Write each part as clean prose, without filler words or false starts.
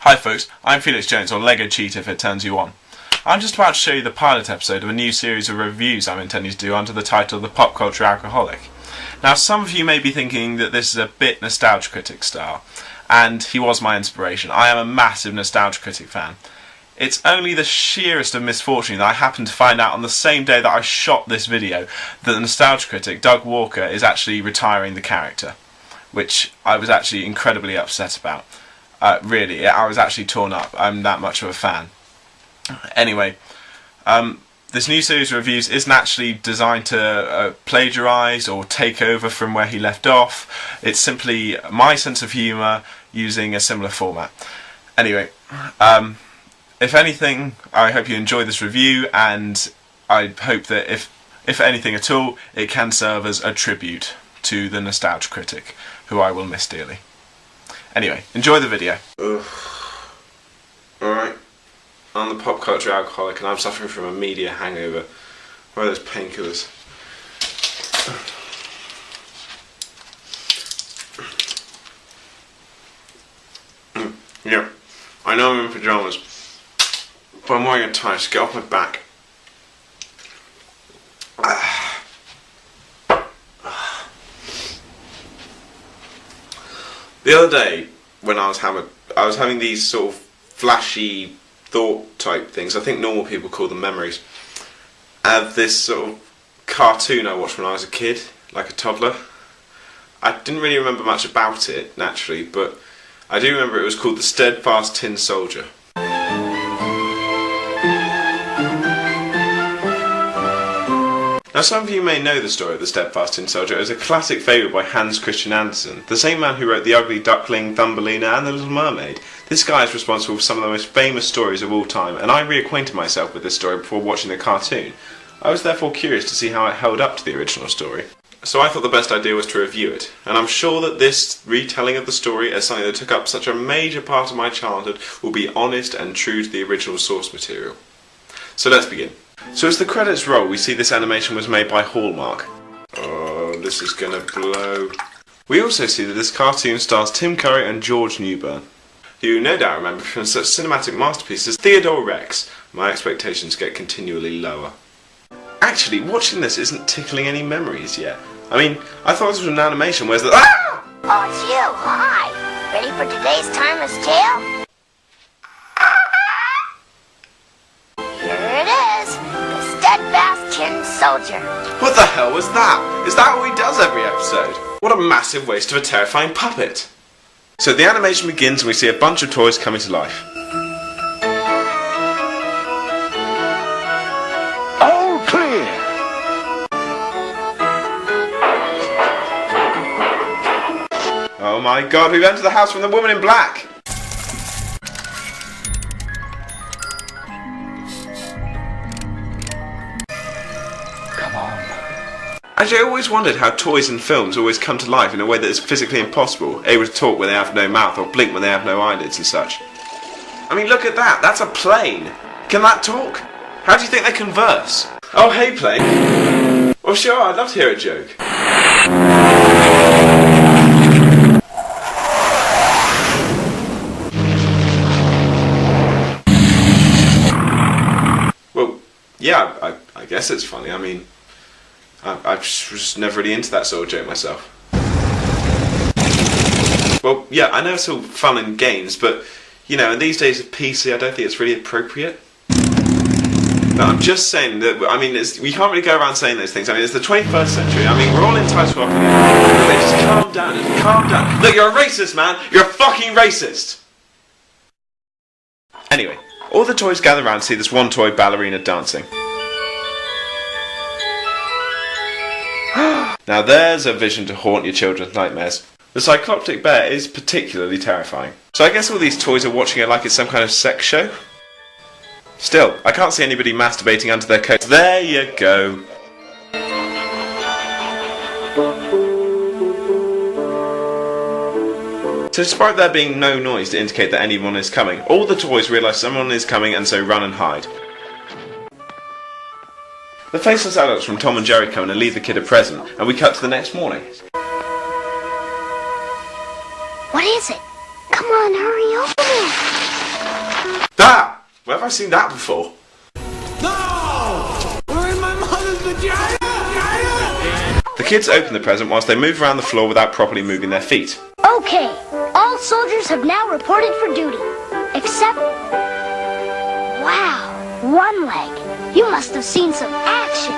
Hi folks, I'm Felix Jones, or Lego Cheat if it turns you on. I'm just about to show you the pilot episode of a new series of reviews I'm intending to do under the title The Pop Culture Alcoholic. Now some of you may be thinking that this is a bit Nostalgia Critic style, and he was my inspiration. I am a massive Nostalgia Critic fan. It's only the sheerest of misfortune that I happened to find out on the same day that I shot this video that the Nostalgia Critic, Doug Walker, is actually retiring the character, which I was actually incredibly upset about. Really, I was actually torn up. I'm that much of a fan. Anyway, this new series of reviews isn't actually designed to plagiarise or take over from where he left off. It's simply my sense of humour using a similar format. Anyway, if anything, I hope you enjoy this review, and I hope that if anything at all, it can serve as a tribute to the Nostalgia Critic, who I will miss dearly. Anyway, enjoy the video. Alright, I'm the pop culture alcoholic and I'm suffering from a media hangover. Where are those painkillers? Yeah, I know I'm in pyjamas, but I'm wearing a tie, so get off my back. The other day, when I was hammered, I was having these sort of flashy thought type things. I think normal people call them memories. Of this sort of cartoon I watched when I was a kid, like a toddler. I didn't really remember much about it, naturally, but I do remember it was called the Steadfast Tin Soldier. Now some of you may know the story of the Steadfast Tin Soldier as a classic favourite by Hans Christian Andersen, the same man who wrote The Ugly Duckling, Thumbelina and The Little Mermaid. This guy is responsible for some of the most famous stories of all time, and I reacquainted myself with this story before watching the cartoon. I was therefore curious to see how it held up to the original story. So I thought the best idea was to review it, and I'm sure that this retelling of the story as something that took up such a major part of my childhood will be honest and true to the original source material. So let's begin. So as the credits roll, we see this animation was made by Hallmark. Oh, this is gonna blow. We also see that this cartoon stars Tim Curry and George Newbern, who you no doubt remember from such cinematic masterpieces as Theodore Rex. My expectations get continually lower. Actually, watching this isn't tickling any memories yet. I mean, I thought this was an animation where's the Ah! Oh, it's you. Hi. Ready for today's timeless tale? Here it is. The Steadfast Tin Soldier. What the hell was that? Is that what he does every episode? What a massive waste of a terrifying puppet. So the animation begins and we see a bunch of toys coming to life. All clear. Oh my god, we've entered the house from the woman in black! Come on. Actually, I always wondered how toys in films always come to life in a way that is physically impossible, able to talk when they have no mouth or blink when they have no eyelids and such. I mean, look at that, that's a plane! Can that talk? How do you think they converse? Oh, hey plane! Well sure, I'd love to hear a joke. Well, yeah, I guess it's funny. I mean, I was never really into that sort of joke myself. Well, yeah, I know it's all fun and games, but, you know, in these days of PC, I don't think it's really appropriate. No, I'm just saying that, I mean, we can't really go around saying those things. I mean, it's the 21st century. I mean, we're all entitled to opinion. Okay, just calm down, calm down. Look, you're a racist, man. You're a fucking racist. Anyway, all the toys gather around to see this one toy ballerina dancing. Now there's a vision to haunt your children's nightmares. The cycloptic bear is particularly terrifying. So I guess all these toys are watching it like it's some kind of sex show? Still, I can't see anybody masturbating under their coats. There you go. So despite there being no noise to indicate that anyone is coming, all the toys realise someone is coming and so run and hide. The faceless adults from Tom and Jerry come in and leave the kid a present, and we cut to the next morning. What is it? Come on, hurry, open it. Where have I seen that before? No! We're in my mother's vagina! The kids open the present whilst they move around the floor without properly moving their feet. Okay, all soldiers have now reported for duty. Except... Wow, one leg. You must have seen some action.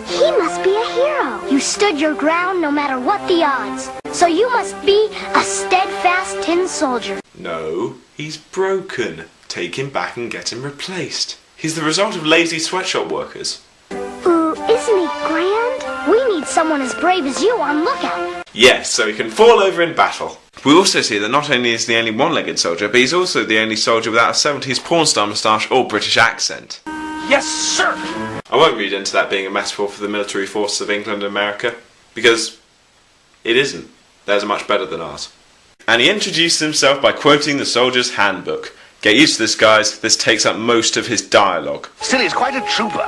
He must be a hero. You stood your ground no matter what the odds. So you must be a steadfast tin soldier. No, he's broken. Take him back and get him replaced. He's the result of lazy sweatshop workers. Ooh, isn't he grand? We need someone as brave as you on lookout. Yes, so he can fall over in battle. We also see that not only is he the only one-legged soldier, but he's also the only soldier without a 70s porn star moustache or British accent. Yes, sir! I won't read into that being a metaphor for the military forces of England and America, because it isn't. Theirs are much better than ours. And he introduces himself by quoting the soldier's handbook. Get used to this, guys. This takes up most of his dialogue. Still, he's quite a trooper.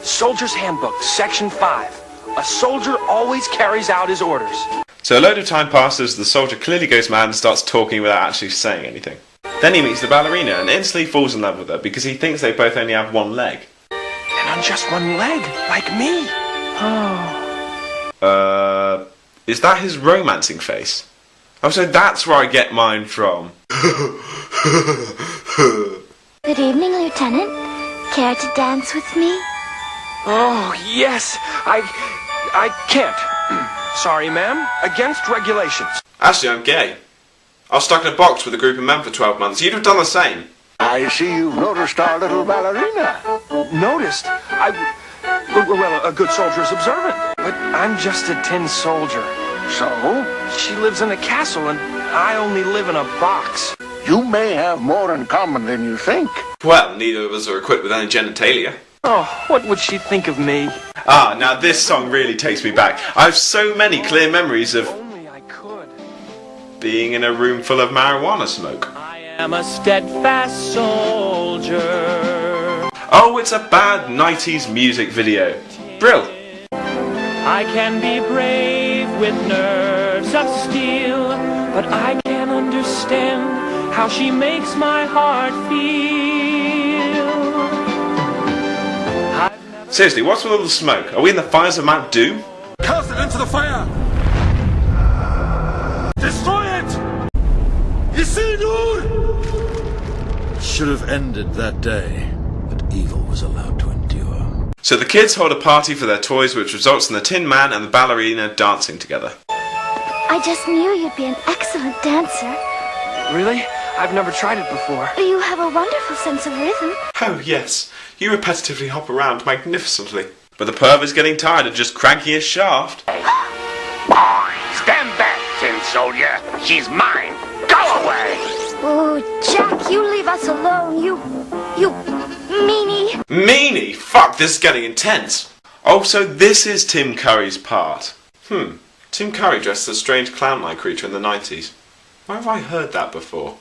Soldier's Handbook, Section 5. A soldier always carries out his orders. So a load of time passes, the soldier clearly goes mad and starts talking without actually saying anything. Then he meets the ballerina and instantly falls in love with her because he thinks they both only have one leg. And on just one leg, like me. Oh. Is that his romancing face? Oh, so that's where I get mine from. Good evening, Lieutenant. Care to dance with me? Oh, yes. I can't. Sorry, ma'am. Against regulations. Actually, I'm gay. I was stuck in a box with a group of men for 12 months. You'd have done the same. I see you've noticed our little ballerina. Noticed? Well, a good soldier is observant. But I'm just a tin soldier. So, She lives in a castle and I only live in a box. you may have more in common than you think. Well, neither of us are equipped with any genitalia. Oh, what would she think of me? Ah, now this song really takes me back. I have so many clear memories of Only I could. being in a room full of marijuana smoke. I am a steadfast soldier. Oh, it's a bad 90s music video. Brill. I can be brave with nerves of steel, but I can understand how she makes my heart feel. Seriously, what's with all the smoke? Are we in the fires of Mount Doom? Cast it into the fire! Destroy it! Isildur! Should have ended that day, but evil was allowed to endure. So the kids hold a party for their toys, which results in the Tin Man and the ballerina dancing together. I just knew you'd be an excellent dancer. Really? I've never tried it before. You have a wonderful sense of rhythm. Oh yes, you repetitively hop around magnificently. But the perv is getting tired of just cranking his shaft. Stand back, tin soldier. She's mine. Go away! Oh, Jack, you leave us alone, you meanie. Meanie? Fuck, this is getting intense. Oh, so this is Tim Curry's part. Tim Curry dressed as a strange clown-like creature in the 90s. Where have I heard that before?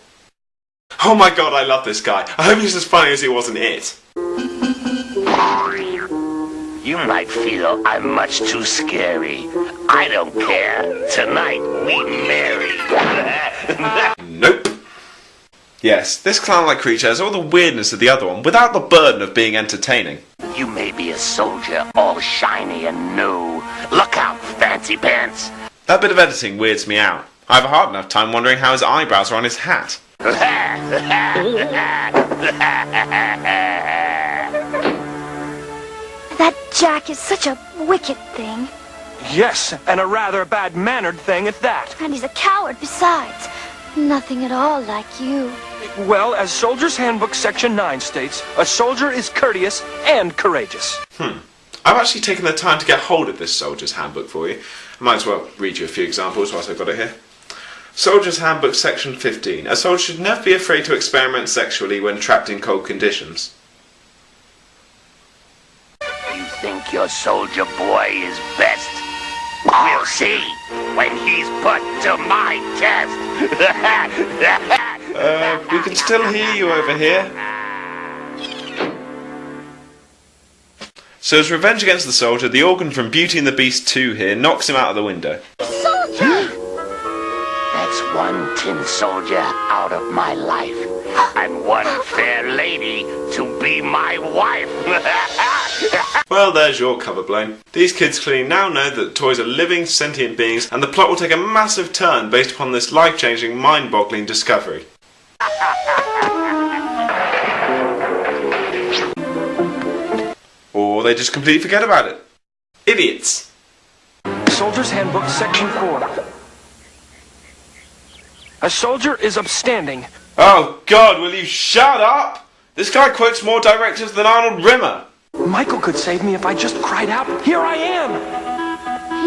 Oh my god, I love this guy. I hope he's as funny as he was in It. You might feel I'm much too scary. I don't care. Tonight we marry. Nope. Yes, this clown-like creature has all the weirdness of the other one, without the burden of being entertaining. You may be a soldier, all shiny and new. Look out, fancy pants. That bit of editing weirds me out. I have a hard enough time wondering how his eyebrows are on his hat. That Jack is such a wicked thing. Yes, and a rather bad-mannered thing at that. And he's a coward besides. Nothing at all like you. Well, as Soldier's Handbook Section 9 states, a soldier is courteous and courageous. I've actually taken the time to get hold of this Soldier's Handbook for you. I might as well read you a few examples whilst I've got it here. Soldier's Handbook Section 15. A soldier should never be afraid to experiment sexually when trapped in cold conditions. You think your soldier boy is best? We'll see when he's put to my test. We can still hear you over here. So as revenge against the soldier, the organ from Beauty and the Beast 2 here knocks him out of the window. Soldier! That takes one tin soldier out of my life and one fair lady to be my wife. Well, there's your cover blown. These kids clearly now know that toys are living, sentient beings, and the plot will take a massive turn based upon this life-changing, mind-boggling discovery. Or they just completely forget about it. Idiots! Soldier's Handbook, Section 4. A soldier is upstanding. Oh God, will you shut up? This guy quotes more directives than Arnold Rimmer. Michael could save me if I just cried out, "Here I am!"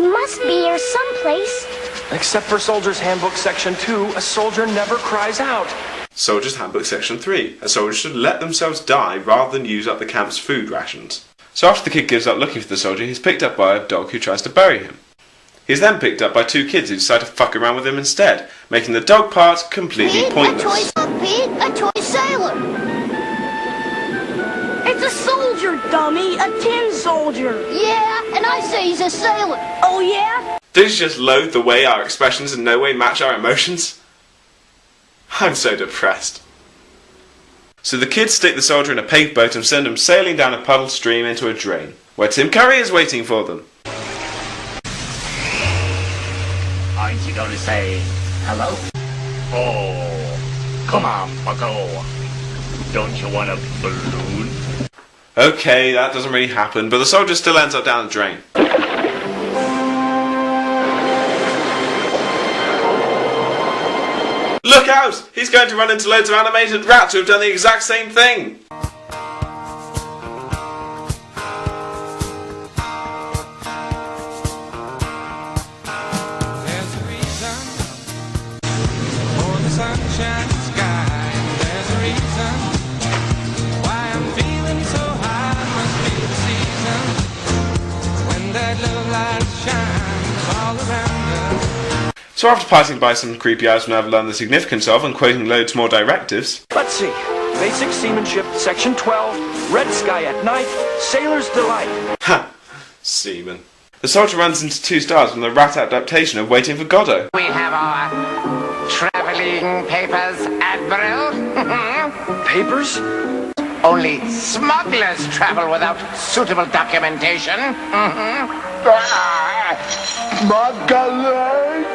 He must be here someplace. Except for Soldier's Handbook, Section 2, a soldier never cries out. Soldier's Handbook Section 3. A soldier should let themselves die rather than use up the camp's food rations. So after the kid gives up looking for the soldier, he's picked up by a dog who tries to bury him. He's then picked up by two kids who decide to fuck around with him instead, making the dog part completely pointless. A toy sailor. It's a soldier, dummy. A tin soldier. Yeah, and I say he's a sailor. Oh, yeah? Don't you just loathe the way our expressions in no way match our emotions? I'm so depressed. So the kids stick the soldier in a paved boat and send him sailing down a puddled stream into a drain, where Tim Curry is waiting for them. Aren't you going to say hello? Oh, come on, bucko. Don't you want a balloon? Okay, that doesn't really happen, but the soldier still ends up down the drain. Look out! He's going to run into loads of animated rats who have done the exact same thing! There's a reason for the sunshine sky. There's a reason why I'm feeling so high. Must be the season when that love light shines all around us. So after passing by some creepy eyes we'll never learn the significance of and quoting loads more directives... Let's see. Basic Seamanship, Section 12, Red Sky at Night, Sailor's Delight. Ha! Seaman. The soldier runs into 2 stars from the rat adaptation of Waiting for Godot. We have our traveling papers, Admiral. Papers? Only smugglers travel without suitable documentation. Smugglers?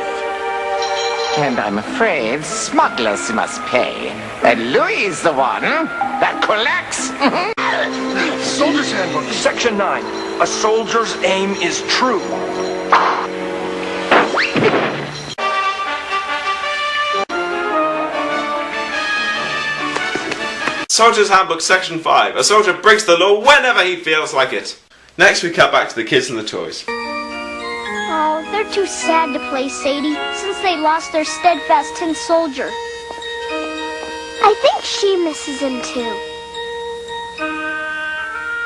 And I'm afraid smugglers must pay. And Louis is the one that collects. Soldier's Handbook, Section 9. A soldier's aim is true. Soldier's Handbook Section 5. A soldier breaks the law whenever he feels like it. Next we cut back to the kids and the toys. Oh, they're too sad to play, Sadie, since they lost their Steadfast tin soldier. I think she misses him too.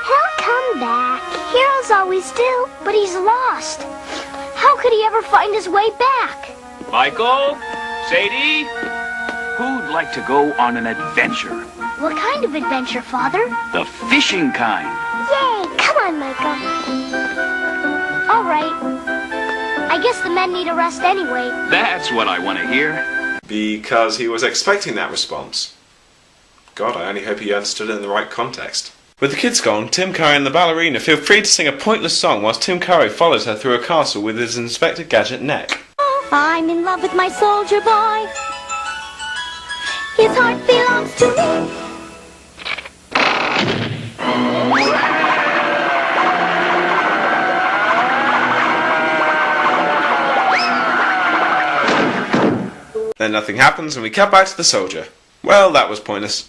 He'll come back. Heroes always do, but he's lost. How could he ever find his way back? Michael? Sadie? Who'd like to go on an adventure? What kind of adventure, Father? The fishing kind. Yay! Come on, Michael. All right. I guess the men need a rest anyway. That's what I want to hear. Because he was expecting that response. God, I only hope he understood it in the right context. With the kids gone, Tim Curry and the ballerina feel free to sing a pointless song whilst Tim Curry follows her through a castle with his Inspector Gadget neck. I'm in love with my soldier boy. His heart belongs to me. Then nothing happens and we cut back to the soldier. Well, that was pointless.